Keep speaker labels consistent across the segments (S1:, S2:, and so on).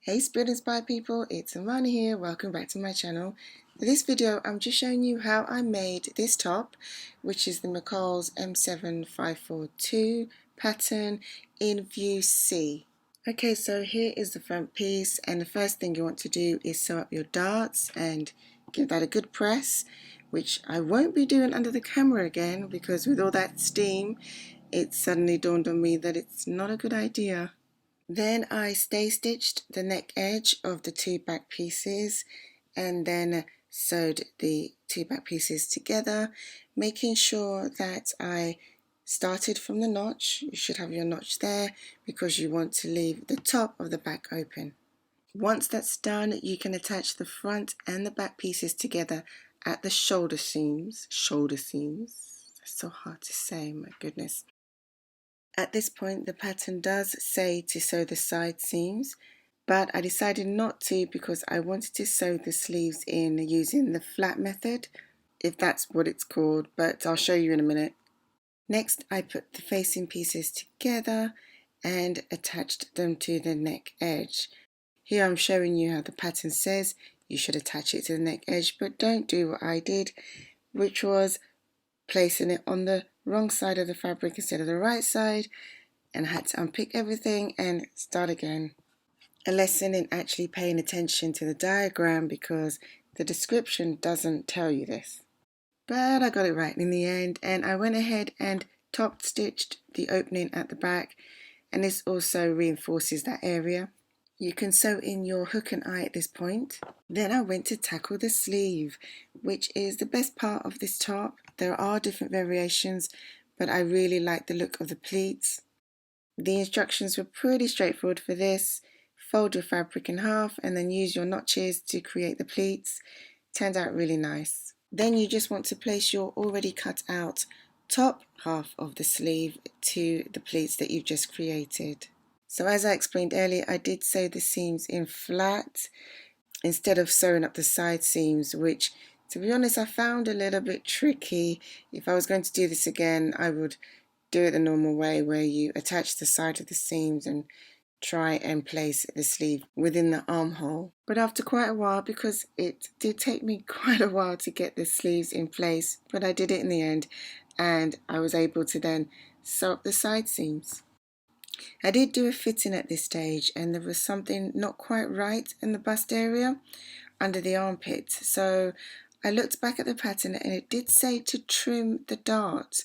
S1: Hey Spirit Inspired people, it's Imani here. Welcome back to my channel. In this video I'm just showing you how I made this top, which is the McCalls M7542 pattern in view C. Okay, so here is the front piece, and the first thing you want to do is sew up your darts and give that a good press, which I won't be doing under the camera again because with all that steam it suddenly dawned on me that it's not a good idea. Then I stay stitched the neck edge of the two back pieces and then sewed the two back pieces together, making sure that I started from the notch. You should have your notch there because you want to leave the top of the back open. Once that's done, you can attach the front and the back pieces together at the shoulder seams. Shoulder seams. That's so hard to say, my goodness. At this point, the pattern does say to sew the side seams, but I decided not to because I wanted to sew the sleeves in using the flat method, if that's what it's called, but I'll show you in a minute. Next, I put the facing pieces together and attached them to the neck edge. Here I'm showing you how the pattern says you should attach it to the neck edge, but don't do what I did, which was placing it on the wrong side of the fabric instead of the right side, and I had to unpick everything and start again. A lesson in actually paying attention to the diagram because the description doesn't tell you this. But I got it right in the end, and I went ahead and top stitched the opening at the back, and this also reinforces that area. You can sew in your hook and eye at this point. Then I went to tackle the sleeve, which is the best part of this top. There are different variations, but I really like the look of the pleats. The instructions were pretty straightforward for this. Fold your fabric in half and then use your notches to create the pleats. Turned out really nice. Then you just want to place your already cut out top half of the sleeve to the pleats that you've just created. So as I explained earlier, I did sew the seams in flat instead of sewing up the side seams, which to be honest I found a little bit tricky. If I was going to do this again, I would do it the normal way where you attach the side of the seams and try and place the sleeve within the armhole. But after quite a while, because it did take me quite a while to get the sleeves in place, but I did it in the end and I was able to then sew up the side seams. I did do a fitting at this stage and there was something not quite right in the bust area under the armpit, so I looked back at the pattern and it did say to trim the dart.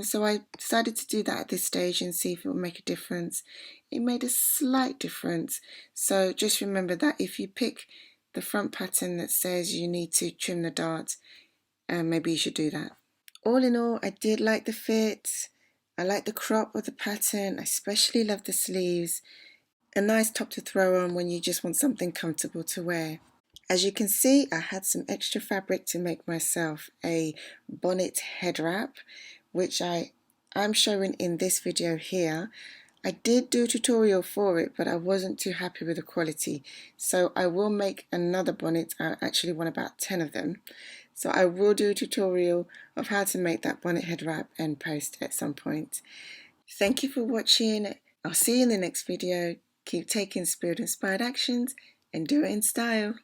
S1: So I decided to do that at this stage and see if it will make a difference. It made a slight difference, so just remember that if you pick the front pattern that says you need to trim the dart, maybe you should do that. All in all, I did like the fit. I like the crop of the pattern. I especially love the sleeves. A nice top to throw on when you just want something comfortable to wear. As you can see, I had some extra fabric to make myself a bonnet head wrap, which I'm showing in this video here. I did do a tutorial for it, but I wasn't too happy with the quality. So I will make another bonnet. I actually want about 10 of them. So I will do a tutorial of how to make that bonnet head wrap and post at some point. Thank you for watching. I'll see you in the next video. Keep taking spirit inspired actions and do it in style.